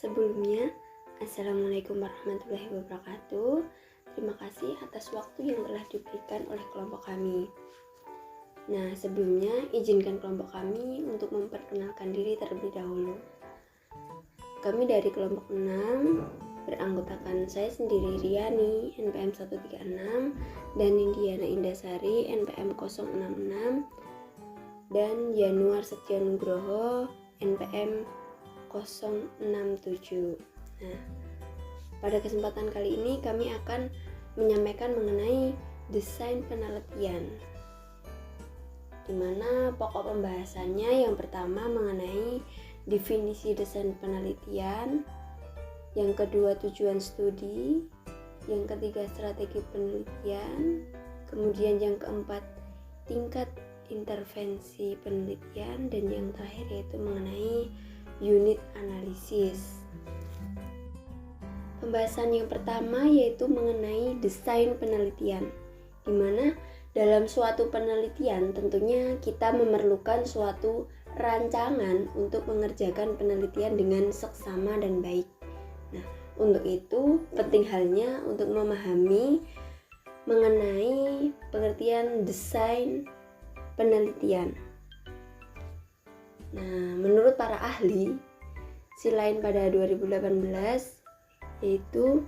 Sebelumnya, Assalamualaikum warahmatullahi wabarakatuh. Terima kasih atas waktu yang telah diberikan oleh kelompok kami. Nah, sebelumnya izinkan kelompok kami untuk memperkenalkan diri terlebih dahulu. Kami dari kelompok 6 beranggotakan saya sendiri Riani NPM 136 dan Indiana Indasari NPM 066 dan Januar Setyo Nugroho NPM 067. Nah, pada kesempatan kali ini kami akan menyampaikan mengenai desain penelitian, di mana pokok pembahasannya yang pertama mengenai definisi desain penelitian, yang kedua tujuan studi, yang ketiga strategi penelitian, kemudian yang keempat tingkat intervensi penelitian, dan yang terakhir yaitu mengenai unit analisis. Pembahasan yang pertama yaitu mengenai desain penelitian, di mana dalam suatu penelitian tentunya kita memerlukan suatu rancangan untuk mengerjakan penelitian dengan seksama dan baik. Nah, untuk itu penting halnya untuk memahami mengenai pengertian desain penelitian. Nah, menurut para ahli, selain pada 2018, yaitu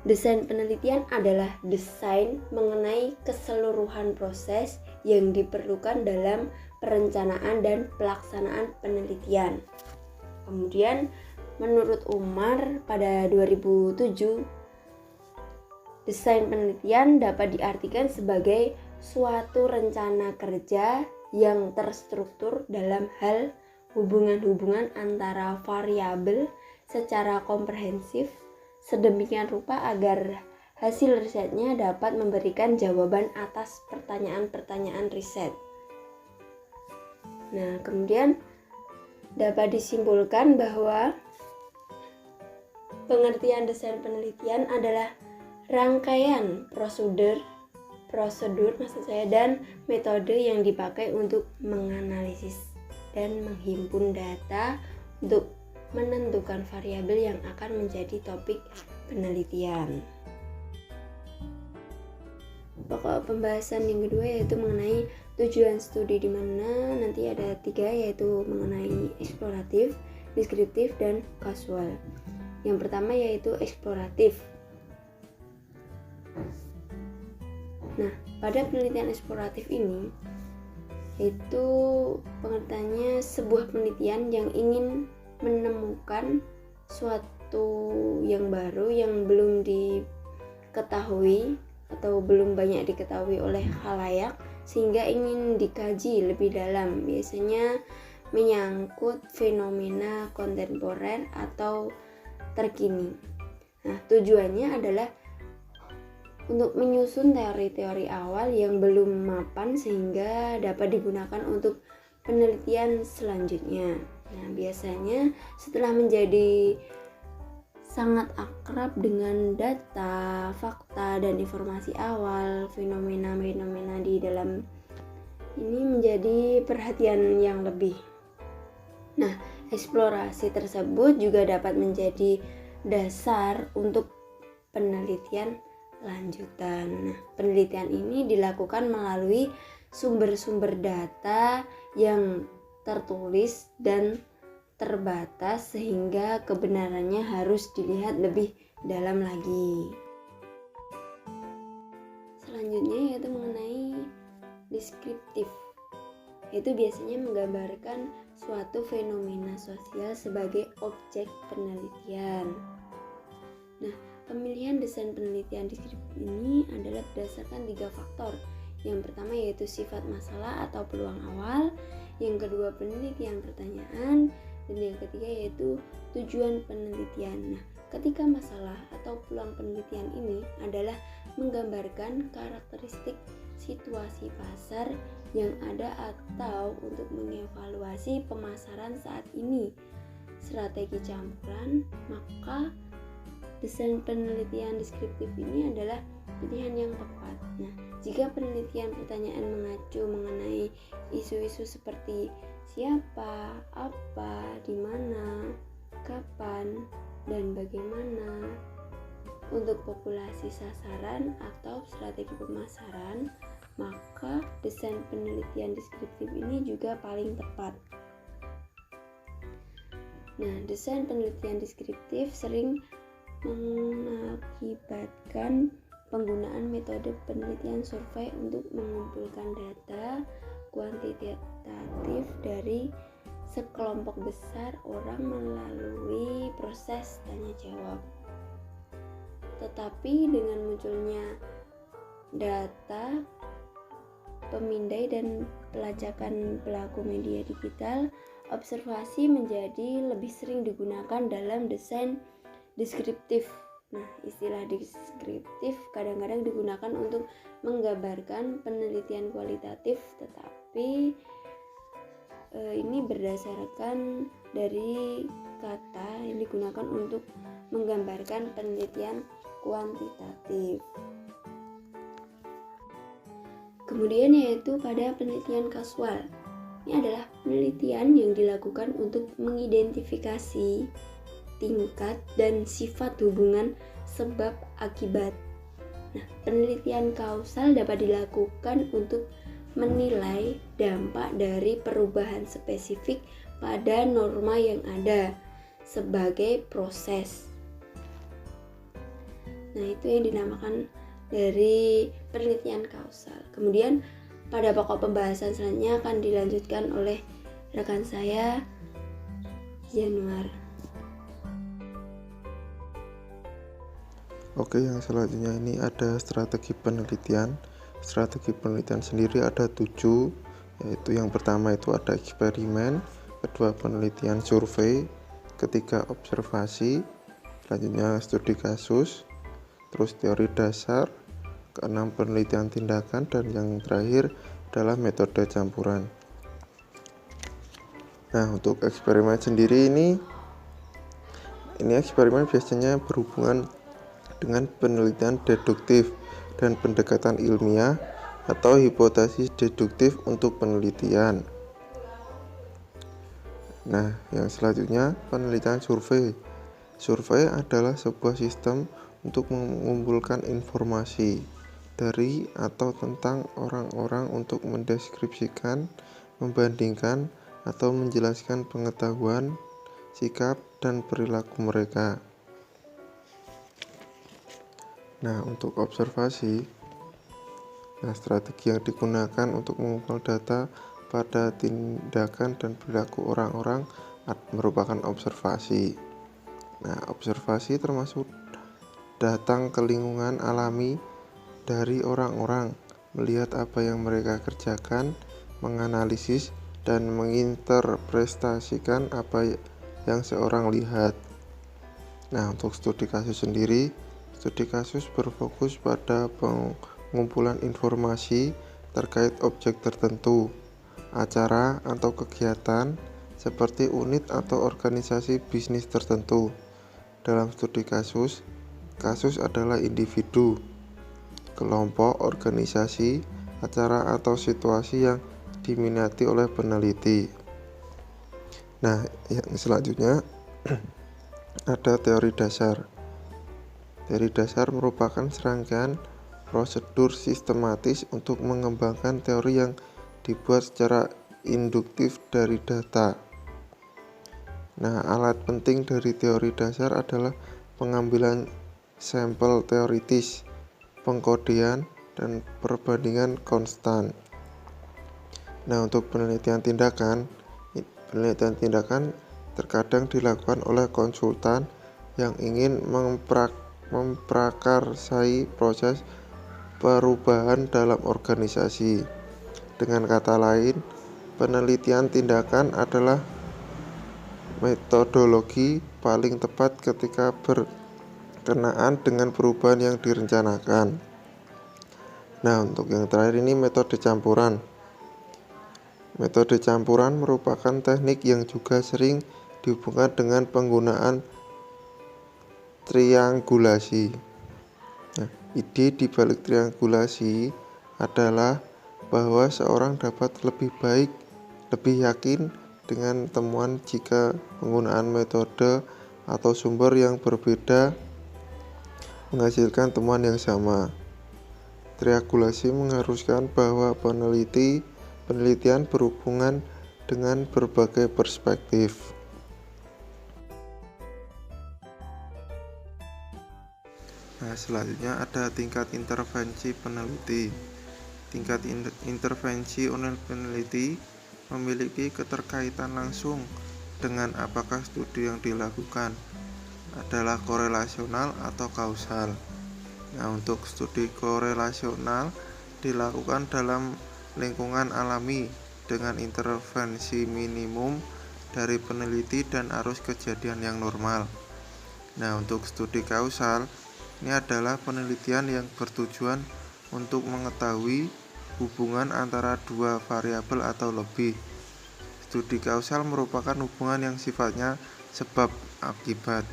desain penelitian adalah desain mengenai keseluruhan proses yang diperlukan dalam perencanaan dan pelaksanaan penelitian. Kemudian, menurut Umar pada 2007, desain penelitian dapat diartikan sebagai suatu rencana kerja yang terstruktur dalam hal hubungan-hubungan antara variabel secara komprehensif sedemikian rupa agar hasil risetnya dapat memberikan jawaban atas pertanyaan-pertanyaan riset. Nah, kemudian dapat disimpulkan bahwa pengertian desain penelitian adalah rangkaian prosedur dan metode yang dipakai untuk menganalisis dan menghimpun data untuk menentukan variabel yang akan menjadi topik penelitian. Pokok pembahasan yang kedua yaitu mengenai tujuan studi, di mana nanti ada 3 yaitu mengenai eksploratif, deskriptif, dan kasual. Yang pertama yaitu eksploratif. Nah, pada penelitian eksploratif ini itu pengertiannya sebuah penelitian yang ingin menemukan suatu yang baru yang belum diketahui atau belum banyak diketahui oleh khalayak, sehingga ingin dikaji lebih dalam, biasanya menyangkut fenomena kontemporer atau terkini. Nah, tujuannya adalah untuk menyusun teori-teori awal yang belum mapan sehingga dapat digunakan untuk penelitian selanjutnya. Nah, biasanya setelah menjadi sangat akrab dengan data, fakta, dan informasi awal, fenomena-fenomena di dalam ini menjadi perhatian yang lebih. Nah, eksplorasi tersebut juga dapat menjadi dasar untuk penelitian lanjutan. Nah, penelitian ini dilakukan melalui sumber-sumber data yang tertulis dan terbatas sehingga kebenarannya harus dilihat lebih dalam lagi. Selanjutnya yaitu mengenai deskriptif, yaitu biasanya menggambarkan suatu fenomena sosial sebagai objek penelitian. Nah, pemilihan desain penelitian deskriptif ini adalah berdasarkan 3 faktor. Yang pertama yaitu sifat masalah atau peluang awal, yang kedua penelitian pertanyaan, dan yang ketiga yaitu tujuan penelitian. Nah, ketika masalah atau peluang penelitian ini adalah menggambarkan karakteristik situasi pasar yang ada atau untuk mengevaluasi pemasaran saat ini, strategi campuran, maka desain penelitian deskriptif ini adalah pilihan yang tepat. Nah, jika penelitian pertanyaan mengacu mengenai isu-isu seperti siapa, apa, di mana, kapan, untuk populasi sasaran atau strategi pemasaran, maka desain penelitian deskriptif ini juga paling tepat. Nah, desain penelitian deskriptif sering mengakibatkan penggunaan metode penelitian survei untuk mengumpulkan data kuantitatif dari sekelompok besar orang melalui proses tanya jawab. Tetapi dengan munculnya data pemindai dan pelacakan pelaku media digital, observasi menjadi lebih sering digunakan dalam desain deskriptif. Nah, istilah deskriptif kadang-kadang digunakan untuk menggambarkan penelitian kualitatif, tetapi ini berdasarkan dari kata yang digunakan untuk menggambarkan penelitian kuantitatif. Kemudian yaitu pada penelitian kasual. Ini adalah penelitian yang dilakukan untuk mengidentifikasi tingkat dan sifat hubungan sebab akibat. Nah, penelitian kausal dapat dilakukan untuk menilai dampak dari perubahan spesifik pada norma yang ada sebagai proses. Nah, itu yang dinamakan dari penelitian kausal. Kemudian pada pokok pembahasan selanjutnya akan dilanjutkan oleh rekan saya, Januar. Oke, yang selanjutnya ini ada strategi penelitian. Strategi penelitian sendiri ada 7, yaitu yang pertama itu ada eksperimen, kedua penelitian survei, ketiga observasi, selanjutnya studi kasus, terus teori dasar, keenam penelitian tindakan, dan yang terakhir adalah metode campuran. Nah, untuk eksperimen sendiri ini eksperimen biasanya berhubungan dengan penelitian deduktif dan pendekatan ilmiah atau hipotesis deduktif untuk penelitian. Nah, yang selanjutnya penelitian survei. Survei adalah sebuah sistem untuk mengumpulkan informasi dari atau tentang orang-orang untuk mendeskripsikan, membandingkan, atau menjelaskan pengetahuan, sikap, dan perilaku mereka. Nah, untuk observasi, strategi yang digunakan untuk mengumpul data pada tindakan dan perilaku orang-orang merupakan observasi. Nah, observasi termasuk datang ke lingkungan alami dari orang-orang, melihat apa yang mereka kerjakan, menganalisis, dan menginterpretasikan apa yang seorang lihat. Nah, untuk studi kasus sendiri, studi kasus berfokus pada pengumpulan informasi terkait objek tertentu, acara atau kegiatan seperti unit atau organisasi bisnis tertentu. Dalam studi kasus, kasus adalah individu, kelompok, organisasi, acara atau situasi yang diminati oleh peneliti. Nah, yang selanjutnya ada teori dasar. Teori dasar merupakan serangkaian prosedur sistematis untuk mengembangkan teori yang dibuat secara induktif dari data. Nah, alat penting dari teori dasar adalah pengambilan sampel teoritis, pengkodean, dan perbandingan konstan. Nah, untuk penelitian tindakan terkadang dilakukan oleh konsultan yang ingin memprakarsai proses perubahan dalam organisasi. Dengan kata lain, penelitian tindakan adalah metodologi paling tepat ketika berkenaan dengan perubahan yang direncanakan. Nah, untuk yang terakhir ini metode campuran. Metode campuran merupakan teknik yang juga sering dihubungkan dengan penggunaan triangulasi. Nah, ide di balik triangulasi adalah bahwa seorang dapat lebih yakin dengan temuan jika penggunaan metode atau sumber yang berbeda menghasilkan temuan yang sama. Triangulasi mengharuskan bahwa penelitian berhubungan dengan berbagai perspektif. Nah, selanjutnya ada tingkat intervensi peneliti. Tingkat intervensi peneliti memiliki keterkaitan langsung dengan apakah studi yang dilakukan adalah korelasional atau kausal. Nah, untuk studi korelasional dilakukan dalam lingkungan alami dengan intervensi minimum dari peneliti dan arus kejadian yang normal. Nah, untuk studi kausal ini adalah penelitian yang bertujuan untuk mengetahui hubungan antara dua variabel atau lebih. Studi kausal merupakan hubungan yang sifatnya sebab akibat.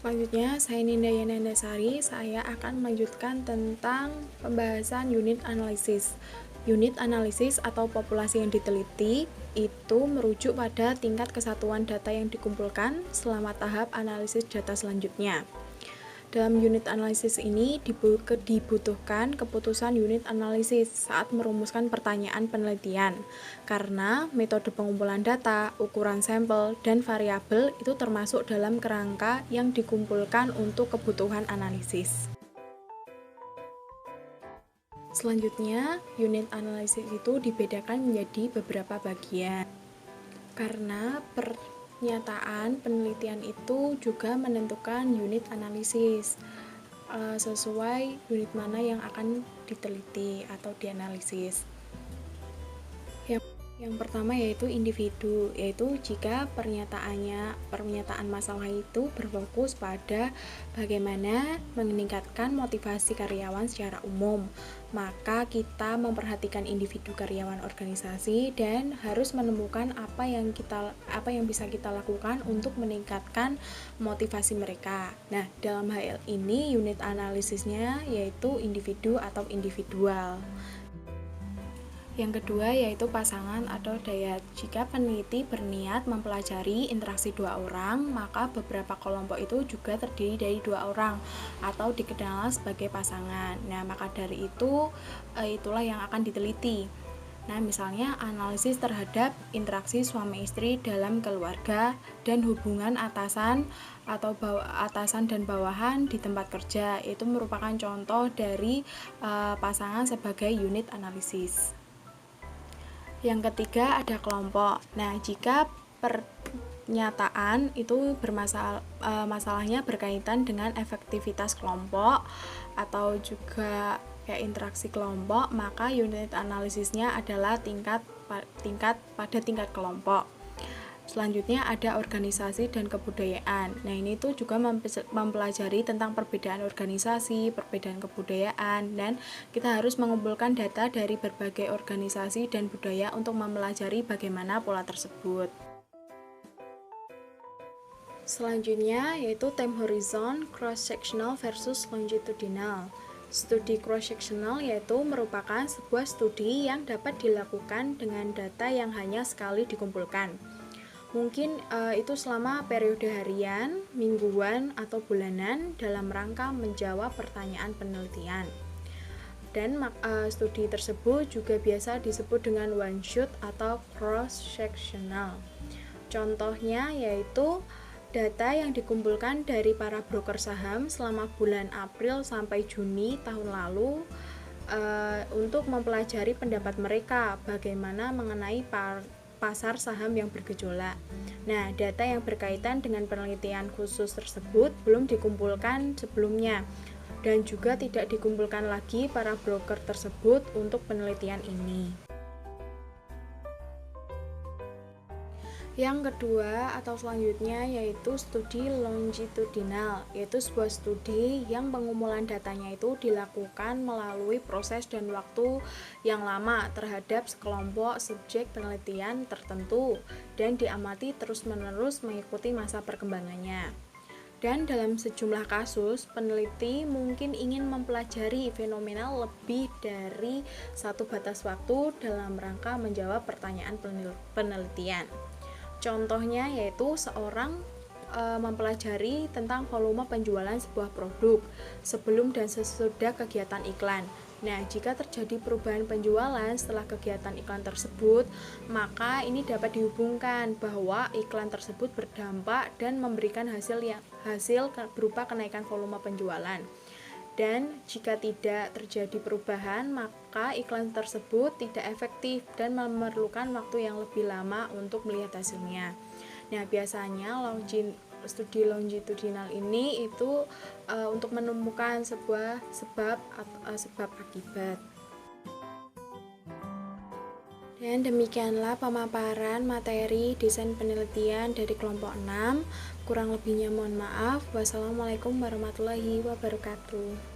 Selanjutnya, saya Ninda Yanandasari, saya akan melanjutkan tentang pembahasan unit analisis. Unit analisis atau populasi yang diteliti itu merujuk pada tingkat kesatuan data yang dikumpulkan selama tahap analisis data selanjutnya. Dalam unit analisis ini dibutuhkan keputusan unit analisis saat merumuskan pertanyaan penelitian, karena metode pengumpulan data, ukuran sampel, dan variabel itu termasuk dalam kerangka yang dikumpulkan untuk kebutuhan analisis. Selanjutnya, unit analisis itu dibedakan menjadi beberapa bagian. Karena pernyataan penelitian itu juga menentukan unit analisis sesuai unit mana yang akan diteliti atau dianalisis. Yang pertama yaitu individu, yaitu jika pernyataan masalah itu berfokus pada bagaimana meningkatkan motivasi karyawan secara umum, maka kita memperhatikan individu karyawan organisasi dan harus menemukan apa yang bisa kita lakukan untuk meningkatkan motivasi mereka. Nah, dalam hal ini unit analisisnya yaitu individu atau individual. Yang kedua yaitu pasangan atau dyad. Jika peneliti berniat mempelajari interaksi dua orang, maka beberapa kelompok itu juga terdiri dari dua orang atau dikenal sebagai pasangan. Nah, maka dari itu itulah yang akan diteliti. Nah, misalnya analisis terhadap interaksi suami istri dalam keluarga dan hubungan atasan dan bawahan di tempat kerja. Itu merupakan contoh dari pasangan sebagai unit analisis. Yang ketiga ada kelompok. Nah, jika pernyataan itu masalahnya berkaitan dengan efektivitas kelompok atau juga kayak interaksi kelompok, maka unit analisisnya adalah tingkat tingkat kelompok. Selanjutnya ada organisasi dan kebudayaan. Nah, ini tuh juga mempelajari tentang perbedaan organisasi, perbedaan kebudayaan, dan kita harus mengumpulkan data dari berbagai organisasi dan budaya untuk mempelajari bagaimana pola tersebut. Selanjutnya yaitu time horizon, cross-sectional versus longitudinal. Studi cross-sectional yaitu merupakan sebuah studi yang dapat dilakukan dengan data yang hanya sekali dikumpulkan. Mungkin itu selama periode harian, mingguan, atau bulanan dalam rangka menjawab pertanyaan penelitian. Dan studi tersebut juga biasa disebut dengan one shot atau cross-sectional. Contohnya yaitu data yang dikumpulkan dari para broker saham selama bulan April sampai Juni tahun lalu untuk mempelajari pendapat mereka bagaimana mengenai pasar saham yang bergejolak. Nah, data yang berkaitan dengan penelitian khusus tersebut belum dikumpulkan sebelumnya dan juga tidak dikumpulkan lagi para broker tersebut untuk penelitian ini. Yang kedua atau selanjutnya yaitu studi longitudinal, yaitu sebuah studi yang pengumpulan datanya itu dilakukan melalui proses dan waktu yang lama terhadap sekelompok subjek penelitian tertentu dan diamati terus-menerus mengikuti masa perkembangannya. Dan dalam sejumlah kasus, peneliti mungkin ingin mempelajari fenomena lebih dari satu batas waktu dalam rangka menjawab pertanyaan penelitian. Contohnya yaitu seorang mempelajari tentang volume penjualan sebuah produk sebelum dan sesudah kegiatan iklan. Nah, jika terjadi perubahan penjualan setelah kegiatan iklan tersebut, maka ini dapat dihubungkan bahwa iklan tersebut berdampak dan memberikan hasil berupa kenaikan volume penjualan. Dan jika tidak terjadi perubahan, maka iklan tersebut tidak efektif dan memerlukan waktu yang lebih lama untuk melihat hasilnya. Nah, biasanya studi longitudinal ini itu untuk menemukan sebuah sebab akibat. Dan demikianlah pemaparan materi desain penelitian dari kelompok 6. Kurang lebihnya mohon maaf. Wassalamualaikum warahmatullahi wabarakatuh.